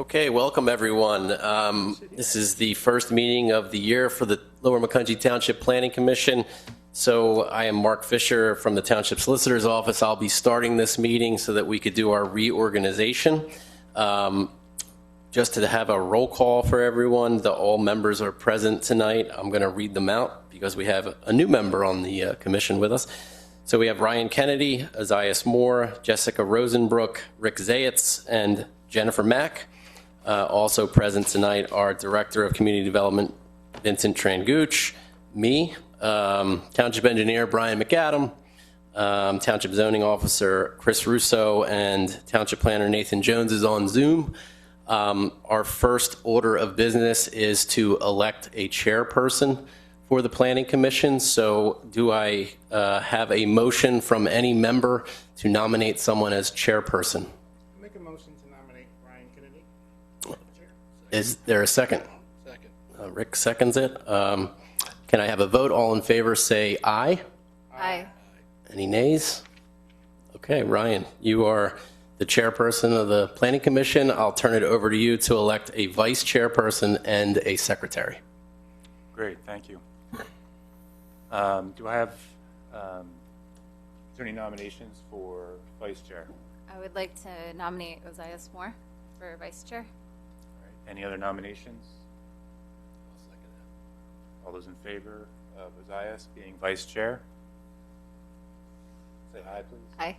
Okay, welcome everyone. This is the first meeting of the year for the Lower Macungie Township Planning Commission. So I am Mark Fisher from the Township Solicitor's Office. I'll be starting this meeting so that we could do our reorganization. Just to have a roll call for everyone, all members are present tonight. I'm going to read them out because we have a new member on the commission with us. So we have Ryan Kennedy, Isaias Moore, Jessica Rosenbrook, Rick Zayitz, and Jennifer Mack. Also present tonight are Director of Community Development, Vincent Tranguch, me, Township Engineer, Brian McAdam, Township Zoning Officer, Chris Russo, and Township Planner, Nathan Jones, is on Zoom. Our first order of business is to elect a chairperson for the Planning Commission. So do I have a motion from any member to nominate someone as chairperson? Make a motion to nominate Ryan Kennedy. Is there a second? Second. Rick seconds it. Can I have a vote? All in favor say aye. Aye. Any nays? Okay, Ryan, you are the chairperson of the Planning Commission. I'll turn it over to you to elect a vice chairperson and a secretary. Great, thank you. Do I have, is there any nominations for vice chair? I would like to nominate Isaias Moore for vice chair. All right. Any other nominations? All those in favor of Isaias being vice chair? Say aye, please. Aye.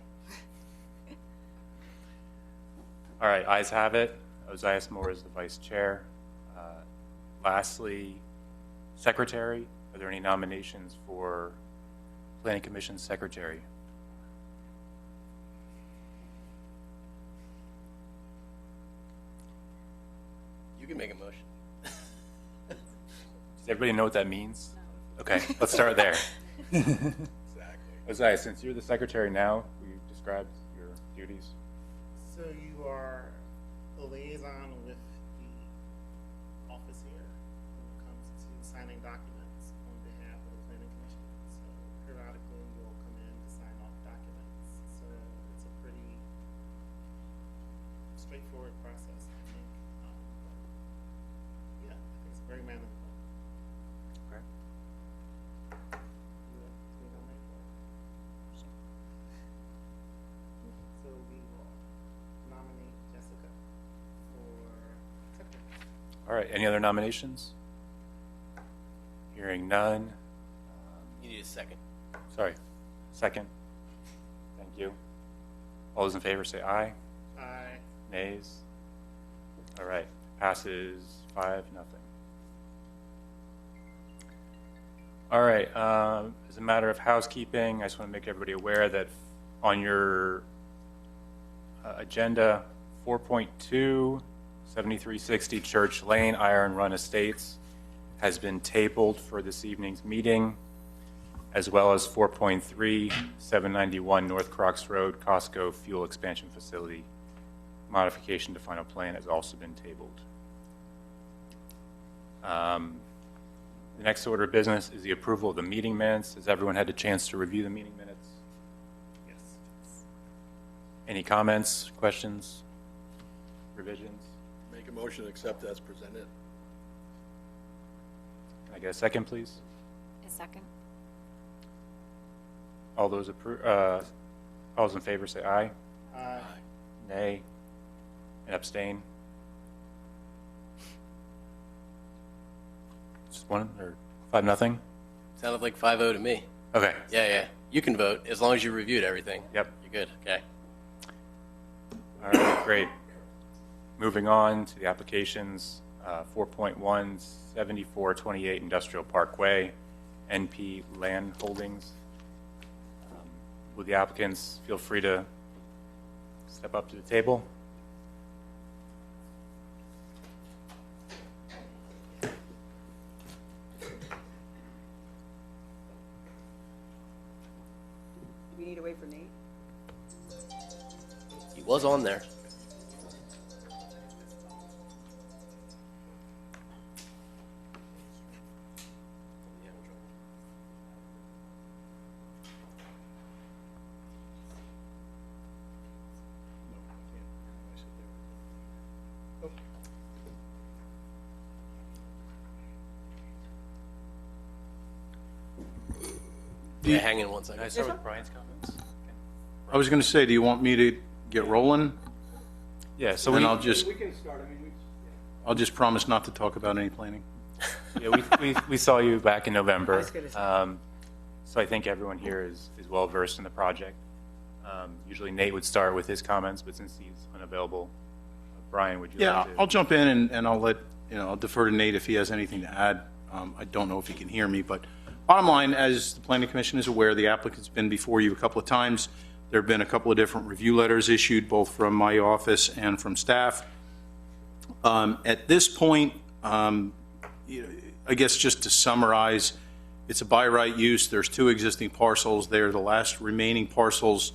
All right, ayes have it. Isaias Moore is the vice chair. Lastly, secretary. Are there any nominations for Planning Commission secretary? You can make a motion. Does everybody know what that means? Okay, let's start there. Exactly. Isaias, since you're the secretary now, will you describe your duties? So you are the liaison with the office here when it comes to signing documents on behalf of the Planning Commission. So periodically you'll come in to sign off documents. So it's a pretty straightforward process, I think. Yeah, I think it's very manageable. Okay. So we will nominate Jessica for secretary. All right, any other nominations? Hearing none. You need a second. Sorry, second. Thank you. All those in favor say aye. Aye. Nays? All right, passes 5-0. All right, as a matter of housekeeping, I just want to make everybody aware that on your agenda 4.2, 7360 Church Lane, Iron Run Estates, has been tabled for this evening's meeting, as well as 4.3, 791 North Crocs Road, Costco Fuel Expansion Facility. Modification to final plan has also been tabled. The next order of business is the approval of the meeting minutes. Has everyone had a chance to review the meeting minutes? Yes. Any comments, questions, revisions? Make a motion to accept as presented. Can I get a second, please? A second. All those in favor say aye. Aye. Nay. And abstain. Just one or 5-0? Sounded like 5-0 to me. Okay. Yeah. You can vote as long as you reviewed everything. Yep. You're good. Okay. All right, great. Moving on to the applications, 4.1, 7428 Industrial Parkway, NP Land Holdings. Would the applicants feel free to step up to the table? We need to wait for Nate. He was on there. Yeah, hang in one Can I second. start with Brian's comments? I was going to say, do you want me to get rolling? Yeah, so And we, I'll just promise not to talk about any planning. we saw you back in November. was gonna say. So I think everyone here is well versed in the project. Usually Nate would start with his comments, but since he's unavailable, Brian, would you Yeah, like to? I'll jump in and I'll let, I'll defer to Nate if he has anything to add. I don't know if he can hear me, but bottom line, as the Planning Commission is aware, the applicant's been before you a couple of times. There have been a couple of different review letters issued, both from my office and from staff. At this point, I guess just to summarize, it's a by right use. There's 2 existing parcels. They're the last remaining parcels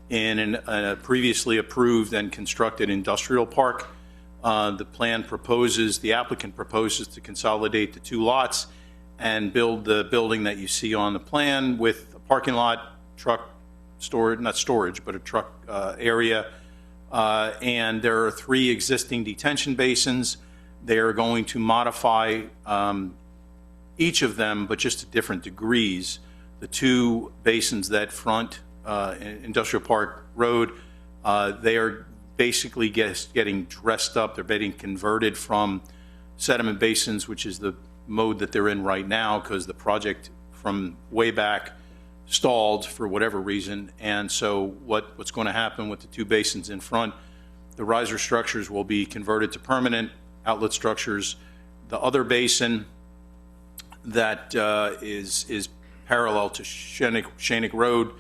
in a previously approved and constructed industrial park. The applicant proposes to consolidate the 2 lots and build the building that you see on the plan with a parking lot, truck storage, not storage, but a truck area. And there are 3 existing detention basins. They are going to modify each of them, but just to different degrees. The 2 basins that front Industrial Park Road, they are basically getting dressed up. They're getting converted from sediment basins, which is the mode that they're in right now because the project from way back stalled for whatever reason. And so what's going to happen with the 2 basins in front, the riser structures will be converted to permanent outlet structures. The other basin that is parallel to Shannick Road,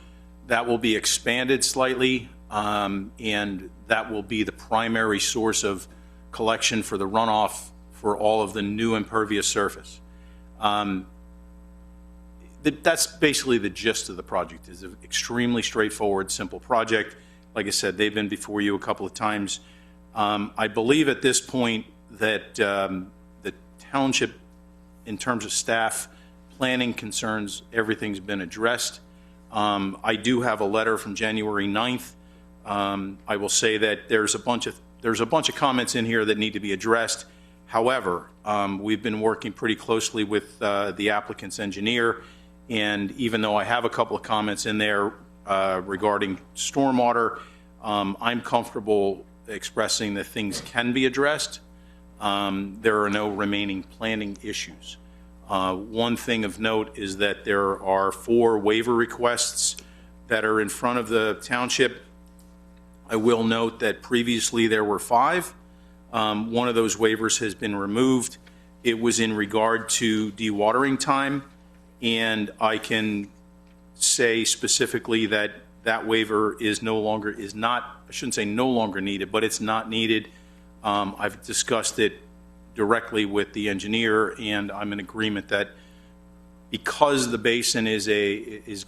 that will be expanded slightly, and that will be the primary source of collection for the runoff for all of the new impervious surface. That's basically the gist of the project. It's an extremely straightforward, simple project. Like I said, they've been before you a couple of times. I believe at this point that the township, in terms of staff planning concerns, everything's been addressed. I do have a letter from January 9th. I will say that there's a bunch of comments in here that need to be addressed. However, we've been working pretty closely with the applicant's engineer, and even though I have a couple of comments in there regarding stormwater, I'm comfortable expressing that things can be addressed. There are no remaining planning issues. One thing of note is that there are 4 waiver requests that are in front of the township. I will note that previously there were 5. One of those waivers has been removed. It was in regard to dewatering time, and I can say specifically that that waiver is not, I shouldn't say no longer needed, but it's not needed. I've discussed it directly with the engineer, and I'm in agreement that because the basin it's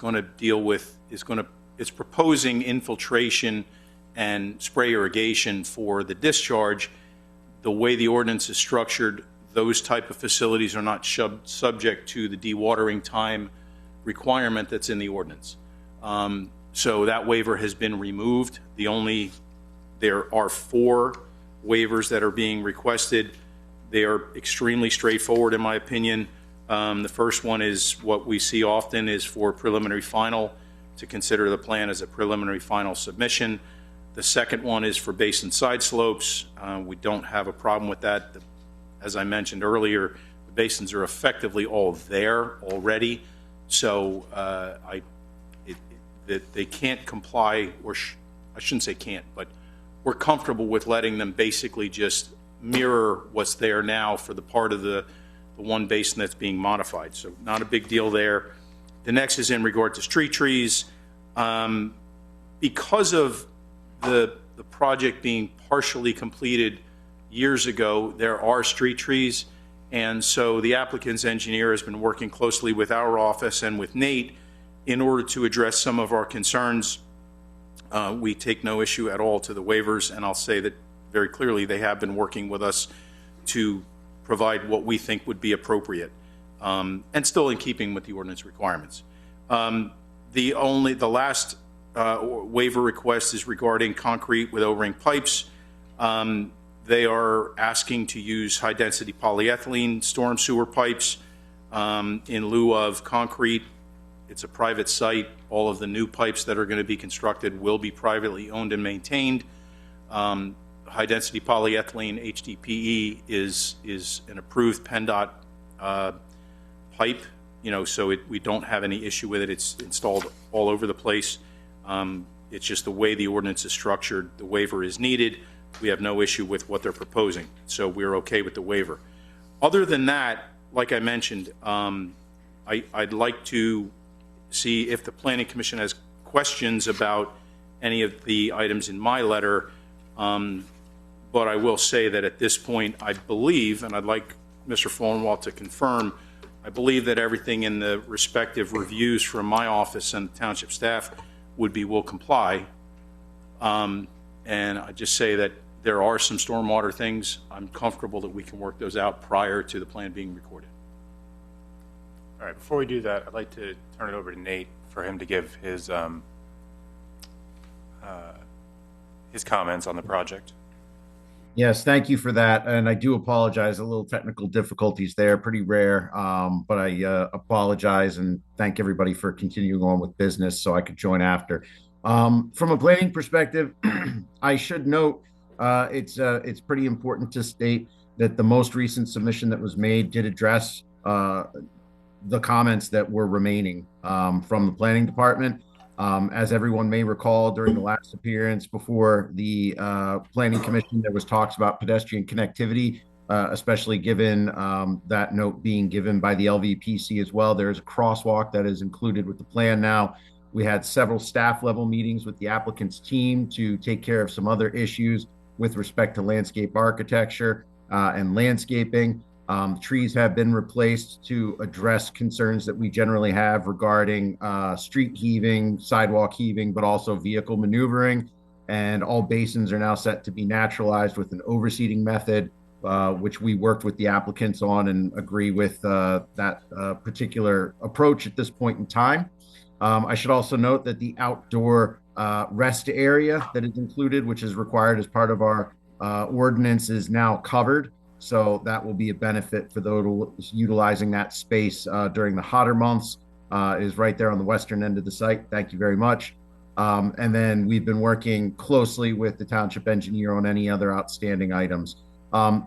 proposing infiltration and spray irrigation for the discharge. The way the ordinance is structured, those type of facilities are not subject to the dewatering time requirement that's in the ordinance. So that waiver has been removed. There are 4 waivers that are being requested. They are extremely straightforward in my opinion. The first one is what we see often is for preliminary final, to consider the plan as a preliminary final submission. The second one is for basin side slopes. We don't have a problem with that. As I mentioned earlier, the basins are effectively all there already. So they can't comply, or I shouldn't say can't, but we're comfortable with letting them basically just mirror what's there now for the part of the one basin that's being modified. So not a big deal there. The next is in regard to street trees. Because of the project being partially completed years ago, there are street trees. And so the applicant's engineer has been working closely with our office and with Nate in order to address some of our concerns. We take no issue at all to the waivers, and I'll say that very clearly they have been working with us to provide what we think would be appropriate, and still in keeping with the ordinance requirements. The last waiver request is regarding concrete with O-ring pipes. They are asking to use high-density polyethylene storm sewer pipes in lieu of concrete. It's a private site. All of the new pipes that are going to be constructed will be privately owned and maintained. High-density polyethylene, HDPE, is an approved PennDOT pipe, so we don't have any issue with it. It's installed all over the place. It's just the way the ordinance is structured. The waiver is needed. We have no issue with what they're proposing, so we're okay with the waiver. Other than that, like I mentioned, I'd like to see if the Planning Commission has questions about any of the items in my letter. But I will say that at this point, I believe, and I'd like Mr. Florenwald to confirm, I believe that everything in the respective reviews from my office and the township staff will comply. And I just say that there are some stormwater things. I'm comfortable that we can work those out prior to the plan being recorded. All right, before we do that, I'd like to turn it over to Nate for him to give his comments on the project. Yes, thank you for that. And I do apologize, a little technical difficulties there, pretty rare. But I apologize and thank everybody for continuing on with business so I could join after. From a planning perspective, I should note it's pretty important to state that the most recent submission that was made did address the comments that were remaining from the planning department. As everyone may recall, during the last appearance before the Planning Commission, there was talks about pedestrian connectivity, especially given that note being given by the LVPC as well. There is a crosswalk that is included with the plan now. We had several staff level meetings with the applicant's team to take care of some other issues with respect to landscape architecture and landscaping. Trees have been replaced to address concerns that we generally have regarding street heaving, sidewalk heaving, but also vehicle maneuvering. And all basins are now set to be naturalized with an overseeding method, which we worked with the applicants on and agree with that particular approach at this point in time. I should also note that the outdoor rest area that is included, which is required as part of our ordinance, is now covered. So that will be a benefit for those utilizing that space during the hotter months. It is right there on the western end of the site. Thank you very much. And then we've been working closely with the township engineer on any other outstanding items.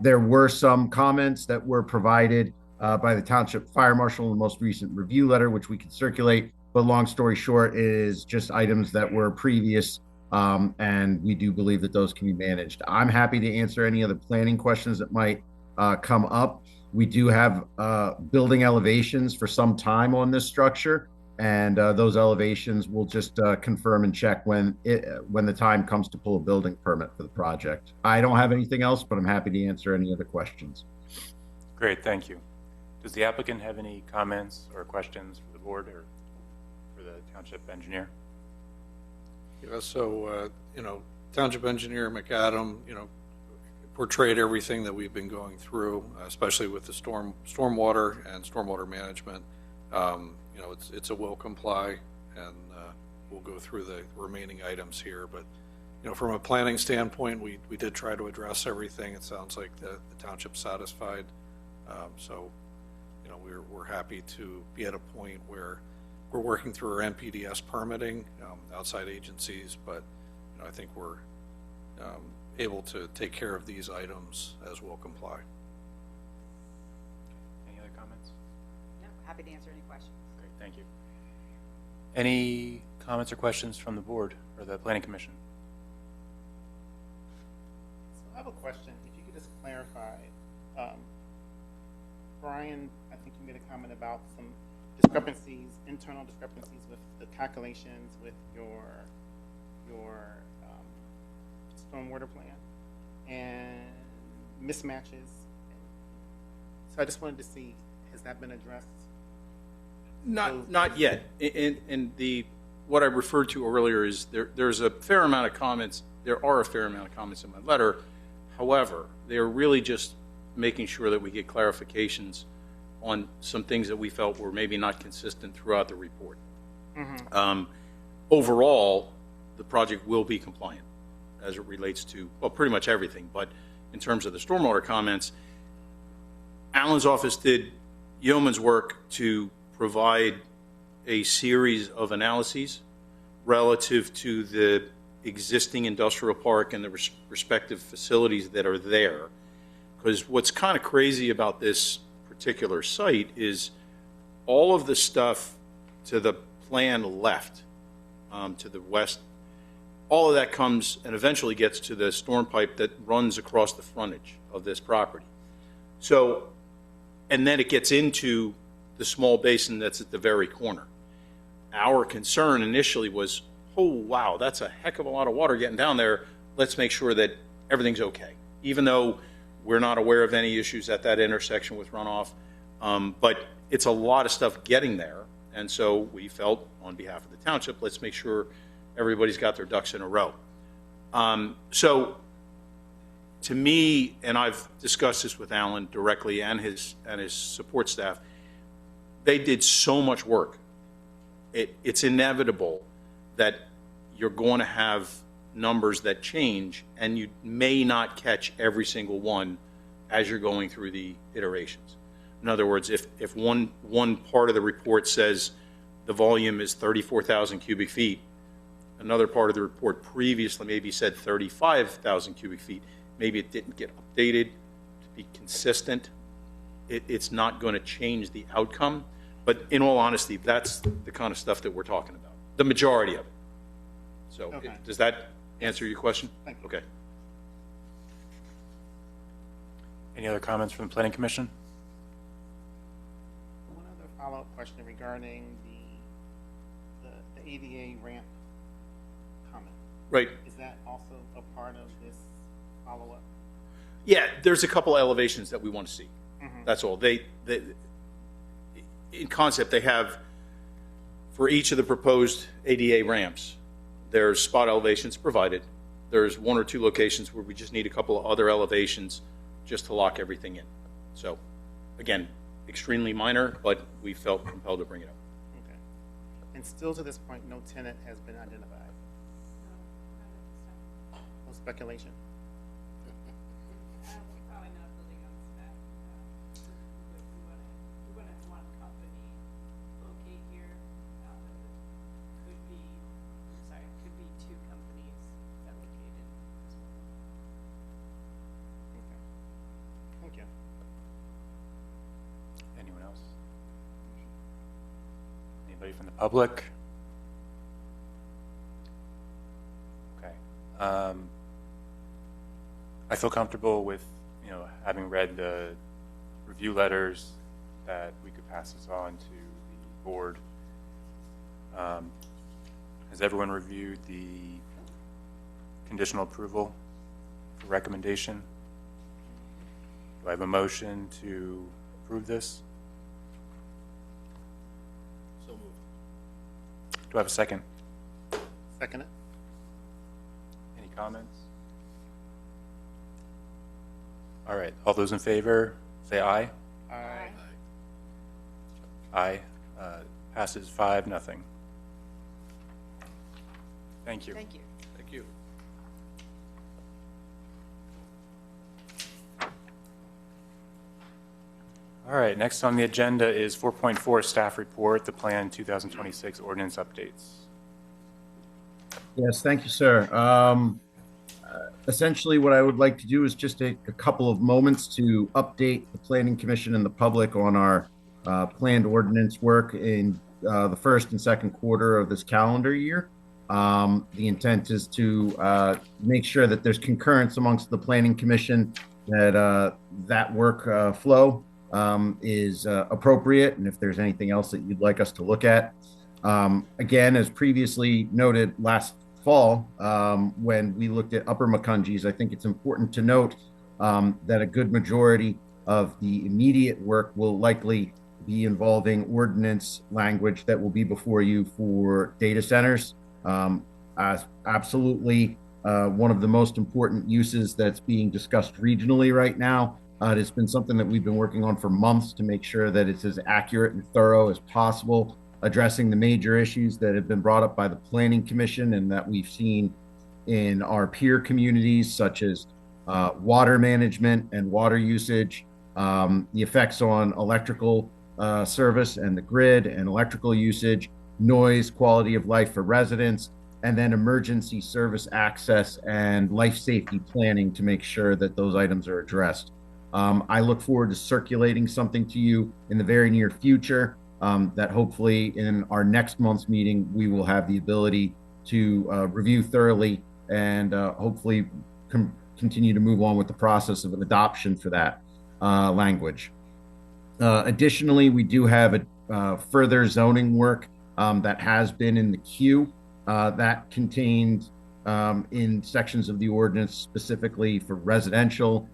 There were some comments that were provided by the township fire marshal in the most recent review letter, which we can circulate. But long story short, it is just items that were previous. And we do believe that those can be managed. I'm happy to answer any other planning questions that might come up. We do have building elevations for some time on this structure, and those elevations will just confirm and check when the time comes to pull a building permit for the project. I don't have anything else, but I'm happy to answer any other questions. Great, thank you. Does the applicant have any comments or questions for the board or for the township engineer? Yeah, so, Township Engineer McAdam, portrayed everything that we've been going through, especially with the stormwater and stormwater management. It's a will comply, and we'll go through the remaining items here. But, from a planning standpoint, we did try to address everything. It sounds like the township's satisfied. So, we're happy to be at a point where we're working through our NPDS permitting, outside agencies, but I think we're able to take care of these items as we'll comply. Any other comments? No, happy to answer any questions. Great, thank you. Any comments or questions from the board or the Planning Commission? So I have a question. If you could just clarify, Brian, I think you made a comment about some discrepancies, internal discrepancies with the calculations with your stormwater plan and mismatches. So I just wanted to see, has that been addressed? Not yet. And what I referred to earlier is there's a fair amount of comments. There are a fair amount of comments in my letter. However, they're really just making sure that we get clarifications on some things that we felt were maybe not consistent throughout the report. Mm-hmm. Overall, the project will be compliant as it relates to, well, pretty much everything. But in terms of the stormwater comments, Alan's office did yeoman's work to provide a series of analyses relative to the existing industrial park and the respective facilities that are there. Because what's kind of crazy about this particular site is all of the stuff to the plan left, to the west, all of that comes and eventually gets to the storm pipe that runs across the frontage of this property. So, and then it gets into the small basin that's at the very corner. Our concern initially was, oh, wow, that's a heck of a lot of water getting down there. Let's make sure that everything's okay. Even though we're not aware of any issues at that intersection with runoff, but it's a lot of stuff getting there. And so we felt, on behalf of the township, let's make sure everybody's got their ducks in a row. So to me, and I've discussed this with Alan directly and his support staff, they did so much work. It's inevitable that you're going to have numbers that change, and you may not catch every single one as you're going through the iterations. In other words, if one part of the report says the volume is 34,000 cubic feet, another part of the report previously maybe said 35,000 cubic feet, maybe it didn't get updated to be consistent. It's not going to change the outcome. But in all honesty, that's the kind of stuff that we're talking about, the majority of it. So Okay. does that answer your question? Thank you. Okay. Any other comments from the Planning Commission? One other follow-up question regarding the ADA ramp comment. Right. Is that also a part of this follow-up? Yeah, there's a couple elevations that we want to see. That's all. They, in concept, they have, for each of the proposed ADA ramps, there's spot elevations provided. There's one or two locations where we just need a couple of other elevations just to lock everything in. So, again, extremely minor, but we felt compelled to bring it up. Okay. And still to this point, no tenant has been identified? No speculation? Probably not building on spec. We wouldn't have one company locate here. Could be, could be two companies that located. Okay. Thank you. Anyone else? Anybody from the public? Okay. I feel comfortable with, having read the review letters, that we could pass this on to the board. Has everyone reviewed the conditional approval for recommendation? Do I have a motion to approve this? So moved. Do I have a second? Second it? Any comments? All right, all those in favor, say aye. Aye. Aye. Passes 5-0. Thank you. Thank you. Thank you. All right, next on the agenda is 4.4 staff report, the Plan 2026 ordinance updates. Yes, thank you, sir. Essentially, what I would like to do is just take a couple of moments to update the Planning Commission and the public on our planned ordinance work in the first and second quarter of this calendar year. The intent is to make sure that there's concurrence amongst the Planning Commission, that that work flow is appropriate, and if there's anything else that you'd like us to look at. Again, as previously noted last fall, when we looked at Upper Macungies, I think it's important to note that a good majority of the immediate work will likely be involving ordinance language that will be before you for data centers. Absolutely one of the most important uses that's being discussed regionally right now. It's been something that we've been working on for months to make sure that it's as accurate and thorough as possible, addressing the major issues that have been brought up by the Planning Commission and that we've seen in our peer communities, such as water management and water usage, the effects on electrical service and the grid and electrical usage, noise, quality of life for residents, and then emergency service access and life safety planning to make sure that those items are addressed. I look forward to circulating something to you in the very near future that hopefully in our next month's meeting, we will have the ability to review thoroughly and hopefully continue to move on with the process of an adoption for that language. Additionally, we do have further zoning work that has been in the queue that contained in sections of the ordinance specifically for residential,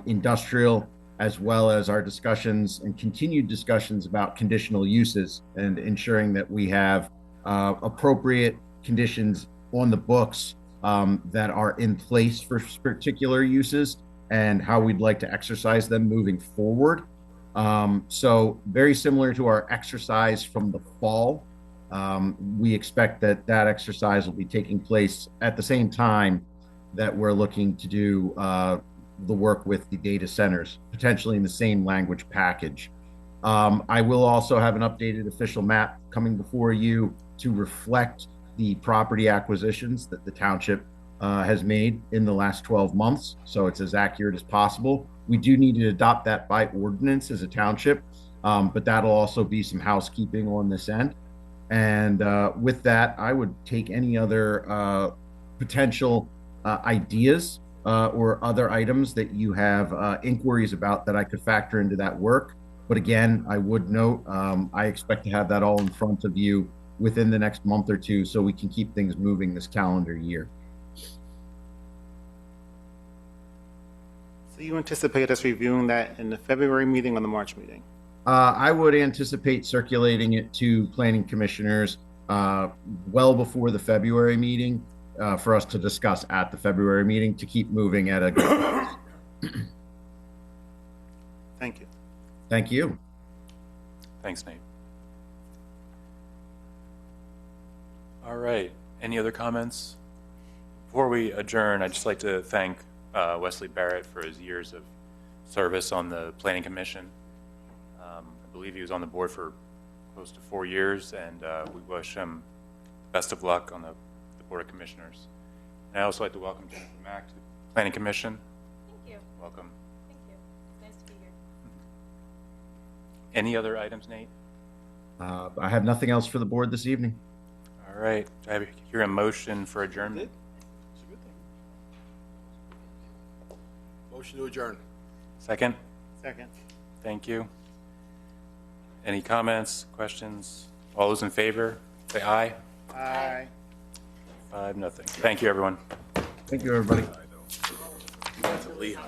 industrial, as well as our discussions and continued discussions about conditional uses and ensuring that we have appropriate conditions on the books that are in place for particular uses and how we'd like to exercise them moving forward. So very similar to our exercise from the fall, we expect that exercise will be taking place at the same time that we're looking to do the work with the data centers, potentially in the same language package. I will also have an updated official map coming before you to reflect the property acquisitions that the township has made in the last 12 months. So it's as accurate as possible. We do need to adopt that by ordinance as a township, but that'll also be some housekeeping on this end. And with that, I would take any other potential ideas or other items that you have inquiries about that I could factor into that work. But again, I would note, I expect to have that all in front of you within the next month or two so we can keep things moving this calendar year. So you anticipate us reviewing that in the February meeting or the March meeting? I would anticipate circulating it to planning commissioners well before the February meeting for us to discuss at the February meeting to keep moving at a good pace. Thank you. Thank you. Thanks, Nate. All right. Any other comments? Before we adjourn, I'd just like to thank Wesley Barrett for his years of service on the Planning Commission. I believe he was on the board for close to 4 years, and we wish him best of luck on the Board of Commissioners. And I'd also like to welcome Jennifer Mack to the Planning Commission. Thank you. Welcome. Thank you. Nice to be here. Any other items, Nate? I have nothing else for the board this evening. All right. Do I hear a motion for adjournment? It's a good thing. Motion to adjourn. Second? Second. Thank you. Any comments, questions? All those in favor, say aye. Aye. 5-0. Thank you, everyone. Thank you, everybody. Work at least.